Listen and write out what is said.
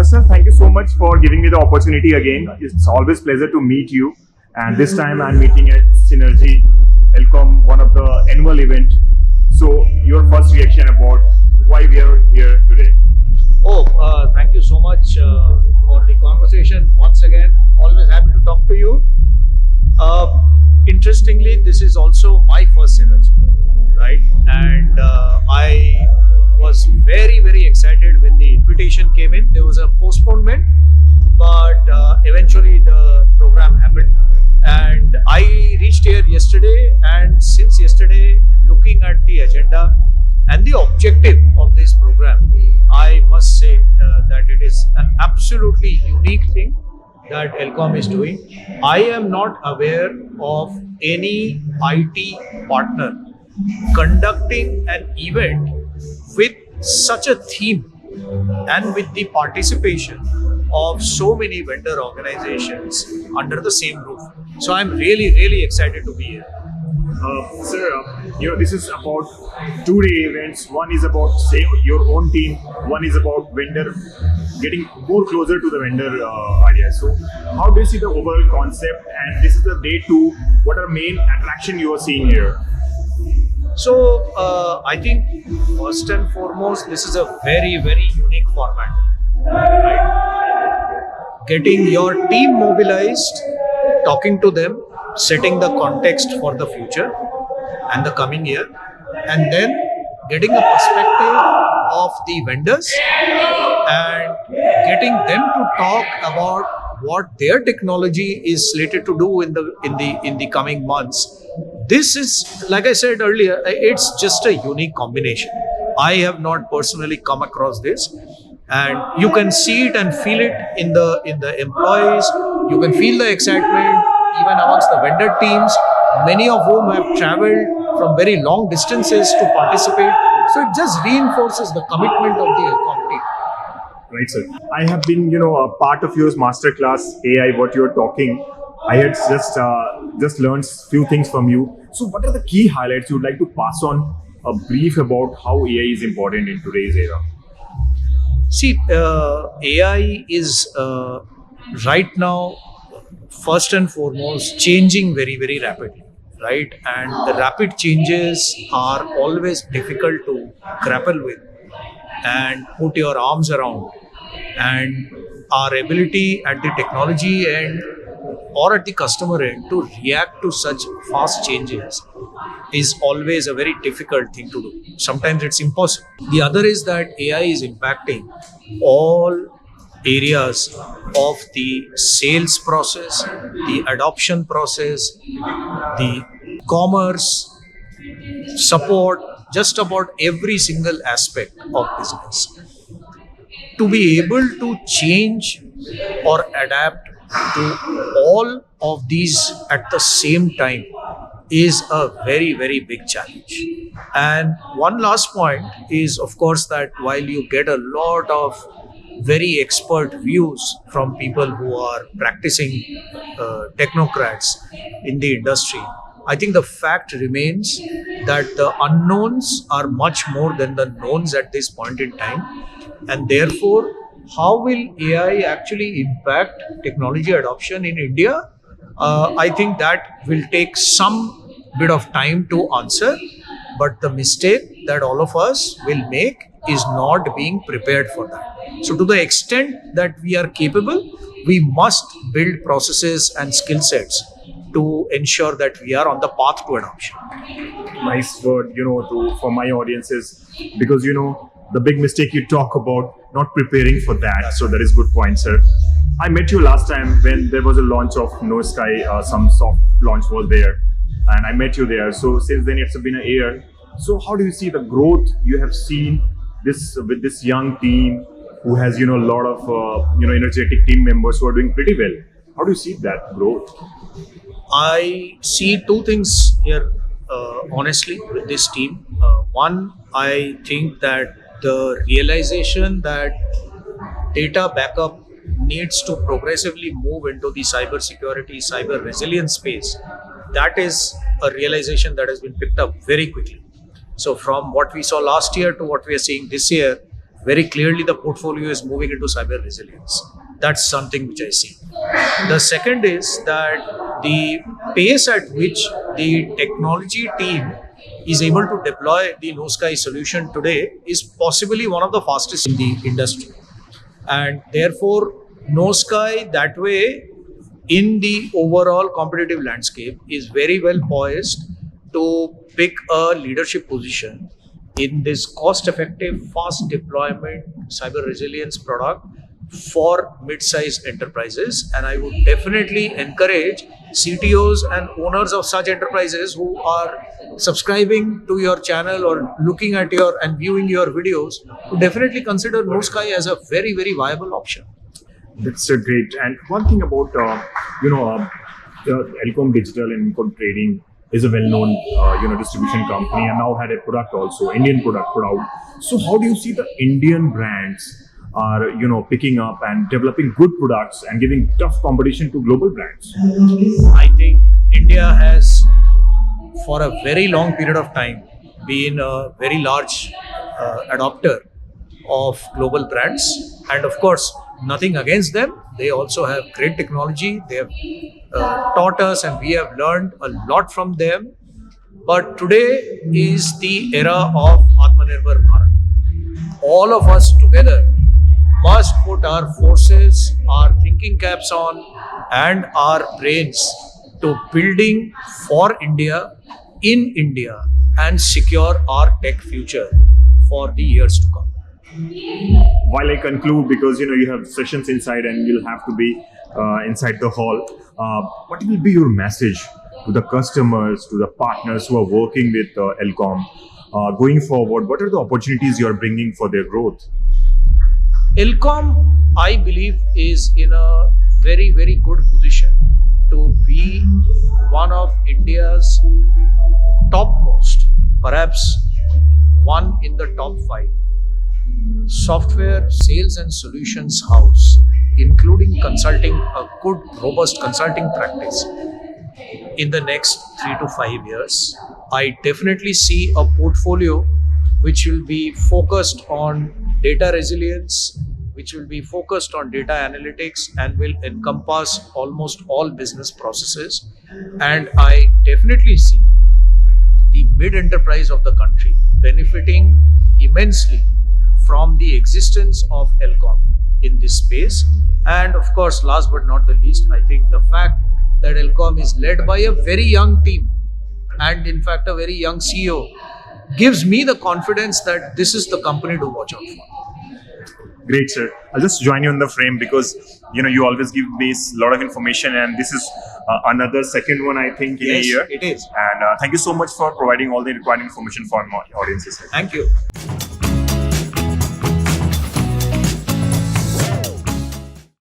sir, thank you so much for giving me the opportunity again. It's always pleasure to meet you. And this time I'm meeting at Synergy, Elcom, one of the annual event. So your first reaction about why we are here today? Thank you so much for the conversation. Once again, always happy to talk to you. Interestingly, this is also my first Synergy, right? And I was very, very excited when the invitation came in. There was a postponement, but eventually the program happened. And I reached here yesterday, and since yesterday, looking at the agenda and the objective of this program, I must say that it is an absolutely unique thing that Elcom is doing. I am not aware of any IT partner conducting an event with such a theme and with the participation of so many vendor organizations under the same roof. So I'm really, really excited to be here. Sir, this is about 2-day events. One is about, say, your own team. One is about vendor, getting more closer to the vendor idea. So how do you see the overall concept? And this is the day 2. What are main attraction you are seeing here? So I think first and foremost, this is a very, very unique format. Right? Getting your team mobilized, talking to them, setting the context for the future and the coming year, and then getting a perspective of the vendors and getting them to talk about what their technology is slated to do in the coming months. This is, like I said earlier, it's just a unique combination. I have not personally come across this, and you can see it and feel it in the employees. You can feel the excitement even amongst the vendor teams, many of whom have traveled from very long distances to participate. So it just reinforces the commitment of the Elcom team. Right, sir. I have been, a part of your masterclass AI. What you're talking, I had just learned few things from you. So, what are the key highlights you'd like to pass on? A brief about how AI is important in today's era. See, AI is right now, first and foremost, changing very, very rapidly, right? And the rapid changes are always difficult to grapple with and put your arms around. And our ability at the technology end or at the customer end to react to such fast changes is always a very difficult thing to do. Sometimes it's impossible. The other is that AI is impacting all areas of the sales process, the adoption process, the commerce, support, just about every single aspect of business. To be able to change or adapt to all of these at the same time is a very, very big challenge. And one last point is, of course, that while you get a lot of very expert views from people who are practicing technocrats in the industry, I think the fact remains that the unknowns are much more than the knowns at this point in time. And therefore, how will AI actually impact technology adoption in India? I think that will take some bit of time to answer. But the mistake that all of us will make is not being prepared for that. So to the extent that we are capable, we must build processes and skill sets to ensure that we are on the path to adoption. Nice word, for my audiences, because, the big mistake you talk about, not preparing for that. So that is good point, sir. I met you last time when there was a launch of NoSky, some soft launch was there, and I met you there. So since then it's been a year. So how do you see the growth you have seen this with this young team who has, a lot of, energetic team members who are doing pretty well? How do you see that growth? I see two things here, honestly, with this team. One, I think that the realization that data backup needs to progressively move into the cybersecurity, cyber resilience space, that is a realization that has been picked up very quickly. So from what we saw last year to what we are seeing this year, very clearly the portfolio is moving into cyber resilience. That's something which I see. The second is that the pace at which the technology team is able to deploy the NoSky solution today is possibly one of the fastest in the industry. And therefore, NoSky that way in the overall competitive landscape is very well poised to pick a leadership position in this cost-effective, fast deployment cyber resilience product for mid-sized enterprises. And I would definitely encourage CTOs and owners of such enterprises who are subscribing to your channel or looking at your and viewing your videos to definitely consider NoSky as a very, very viable option. That's great. And one thing about Elcom Digital and Elcom Trading is a well-known distribution company, and now had a product also, Indian product put out. So how do you see the Indian brands are picking up and developing good products and giving tough competition to global brands? I think India has, for a very long period of time, been a very large adopter of global brands, and of course, nothing against them. They also have great technology. They have taught us, and we have learned a lot from them. But today is the era of Atmanirbhar Bharat. All of us together must put our forces, our thinking caps on, and our brains to building for India, in India, and secure our tech future for the years to come. While I conclude, because you have sessions inside and you'll have to be inside the hall, what will be your message to the customers, to the partners who are working with Elcom going forward? What are the opportunities you are bringing for their growth? Elcom, I believe, is in a very, very good position to be one of India's topmost, perhaps one in the top 5 software sales and solutions house, including consulting, a good robust consulting practice in the next 3 to 5 years. I definitely see a portfolio which will be focused on data resilience, which will be focused on data analytics, and will encompass almost all business processes. And I definitely see the mid-enterprise of the country benefiting immensely from the existence of Elcom in this space. And of course, last but not the least, I think the fact that Elcom is led by a very young team, and in fact a very young CEO, gives me the confidence that this is the company to watch out for. Great, sir. I'll just join you in the frame because you always give me a lot of information, and this is another second one, I think, in a year. It is. And thank you so much for providing all the required information for my audiences. Thank you.